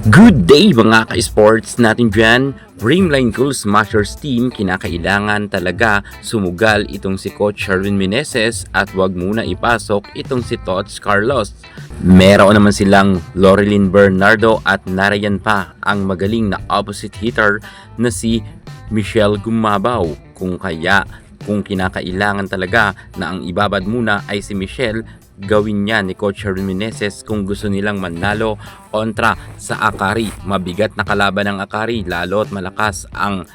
Good day mga ka-sports natin dyan. Dreamline Cool Smashers team, kinakailangan talaga sumugal itong si Coach Sherwin Meneses at wag muna ipasok itong si Tots Carlos. Meron naman silang Loreline Bernardo at narayan pa ang magaling na opposite hitter na si Michelle Gumabaw. Kung kinakailangan talaga na ang ibabad muna ay si Michelle, gawin niya ni Coach Sherwin Meneses kung gusto nilang manalo kontra sa Akari. Mabigat na kalaban ng Akari, lalo at malakas ang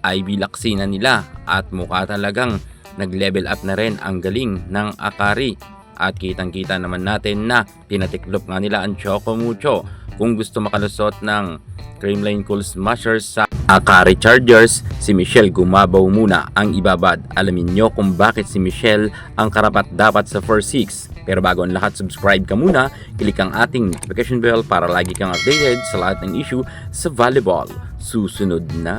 IB Laksina nila at mukha talagang nag-level up na rin ang galing ng Akari. At kitang-kita naman natin na tinatiklop nga nila ang Choco Mucho. Kung gusto makalusot ng Dreamline Cool Smashers sa Akari Chargers, si Michelle Gumabaw muna ang ibabad. Alamin nyo kung bakit si Michelle ang karapat dapat sa first 6. Pero bago ang lahat, subscribe ka muna, click ang ating notification bell para lagi kang updated sa lahat ng issue sa volleyball. Susunod na!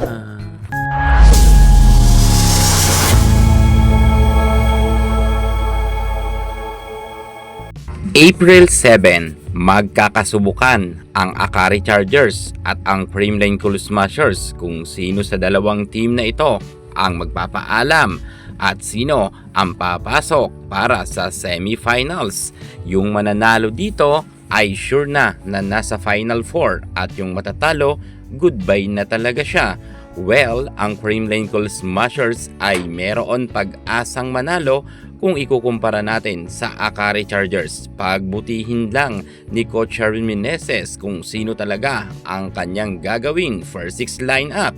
April 7, magkakasubukan ang Akari Chargers at ang Dreamline Cool Smashers kung sino sa dalawang team na ito ang magpapaalam at sino ang papasok para sa semifinals. Yung mananalo dito ay sure na nasa Final 4 at yung matatalo, goodbye na talaga siya. Well, ang Dreamline Cool Smashers ay meron pag-asang manalo kung ikukumpara natin sa Akari Chargers. Pagbutihin lang ni Coach Sherwin Meneses kung sino talaga ang kanyang gagawin first 6 lineup.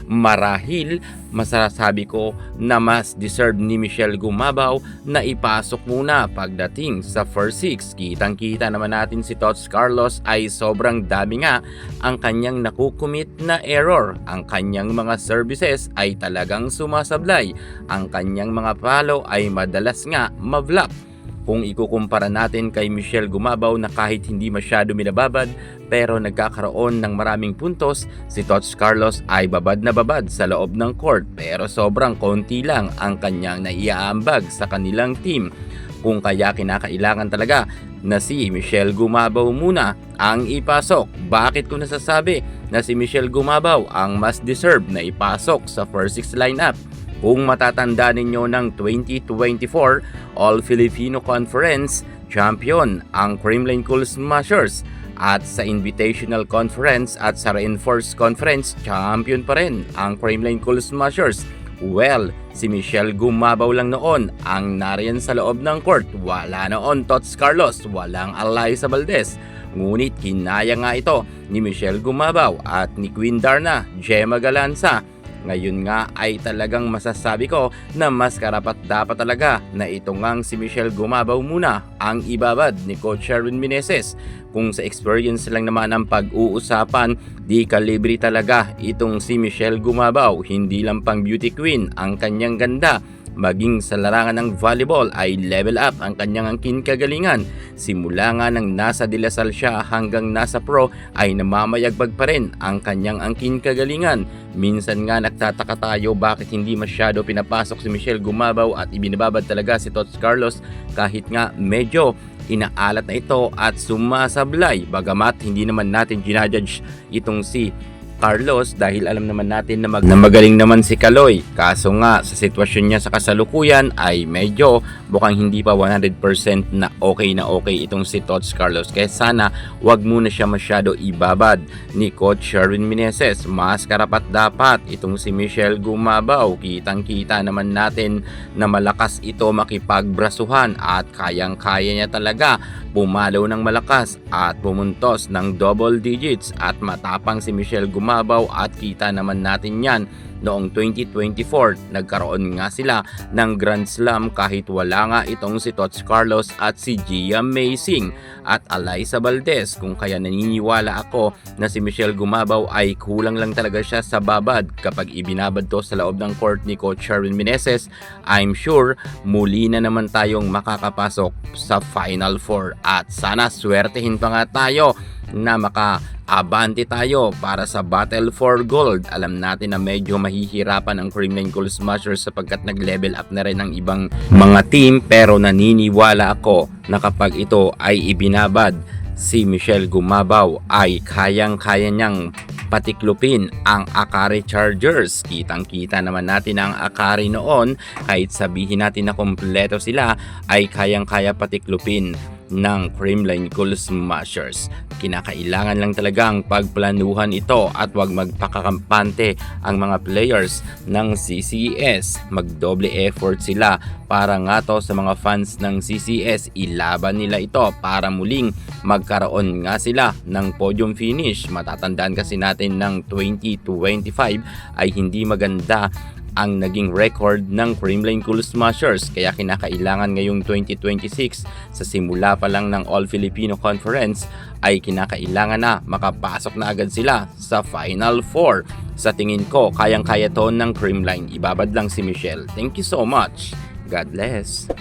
Marahil masasabi ko na mas deserve ni Michelle Gumabaw na ipasok muna pagdating sa first 6. Kitang-kita naman natin si Tots Carlos ay sobrang dami nga ang kanyang nakukumit na error. Ang kanyang mga services ay talagang sumasablay. Ang kanyang mga palo ay madalas nga ma-flop. Kung ikukumpara natin kay Michelle Gumabaw na kahit hindi masyado minababad pero nagkakaroon ng maraming puntos, si Tots Carlos ay babad na babad sa loob ng court pero sobrang konti lang ang kanyang naiaambag sa kanilang team. Kung kaya kinakailangan talaga na si Michelle Gumabaw muna ang ipasok. Bakit ko nasasabi na si Michelle Gumabaw ang mas deserve na ipasok sa first 6 lineup? Kung matatanda ninyo ng 2024 All-Filipino Conference, champion ang Dreamline Cool Smashers. At sa Invitational Conference at sa Reinforced Conference, champion pa rin ang Dreamline Cool Smashers. Well, si Michelle Gumabaw lang noon ang nariyan sa loob ng court. Wala noon Tots Carlos, walang Alaysa Valdez. Ngunit kinaya nga ito ni Michelle Gumabaw at ni Queen Darna, Gemma Galanza. Ngayon nga ay talagang masasabi ko na mas karapat dapat talaga na ito ngang si Michelle Gumabaw muna ang ibabad ni Coach Sherwin Meneses. Kung sa experience lang naman ang pag-uusapan, di kalibre talaga itong si Michelle Gumabaw. Hindi lang pang beauty queen ang kanyang ganda, maging sa larangan ng volleyball ay level up ang kanyang angkin kagalingan. Simula nga nang nasa De La Salle siya hanggang nasa pro ay namamayagpag pa rin ang kanyang angkin kagalingan. Minsan nga nagtataka tayo bakit hindi masyado pinapasok si Michelle Gumabaw at ibinababad talaga si Tots Carlos kahit nga medyo inaalat na ito at sumasablay. Bagamat hindi naman natin ginajudge itong si Carlos dahil alam naman natin na magaling naman si Kaloy. Kaso nga sa sitwasyon niya sa kasalukuyan ay medyo mukhang hindi pa 100% na okay itong si Tots Carlos. Kaya sana wag muna siya masyado ibabad ni Coach Sherwin Meneses. Mas karapat dapat itong si Michelle Gumabaw. Kitang-kita naman natin na malakas ito makipagbrasuhan at kayang-kaya niya talaga pumalaw ng malakas at pumuntos ng double digits at matapang si Michelle Gumabaw at kita naman natin yan noong 2024 nagkaroon nga sila ng Grand Slam kahit wala nga itong si Tots Carlos at si Gia Maysing at Alaysa Valdez. Kung kaya naniniwala ako na si Michelle Gumabaw ay kulang lang talaga siya sa babad kapag ibinabad to sa loob ng court ni Coach Sherwin Meneses, I'm sure muli na naman tayong makakapasok sa Final 4 at sana swertehin pa nga tayo na maka-abante tayo para sa Battle for Gold. Alam natin na medyo mahihirapan ang Dreamline Cool Smashers sapagkat nag-level up na rin ng ibang mga team, pero naniniwala ako na kapag ito ay ibinabad si Michelle Gumabaw ay kayang-kaya niyang patiklupin ang Akari Chargers. Kitang-kita naman natin ang Akari noon, kahit sabihin natin na kompleto sila, ay kayang-kaya patiklupin ng Creamline Cool Smashers. Kinakailangan lang talagang pagplanuhan ito at wag magpakakampante ang mga players ng CCS. Magdoble effort sila para nga to sa mga fans ng CCS, ilaban nila ito para muling magkaroon nga sila ng podium finish. Matatandaan kasi natin ng 2025 ay hindi maganda ang naging record ng Creamline Cool Smashers, kaya kinakailangan ngayong 2026 sa simula pa lang ng All Filipino Conference ay kinakailangan na makapasok na agad sila sa Final 4. Sa tingin ko, kayang-kaya to ng Creamline. Ibabad lang si Michelle. Thank you so much. God bless.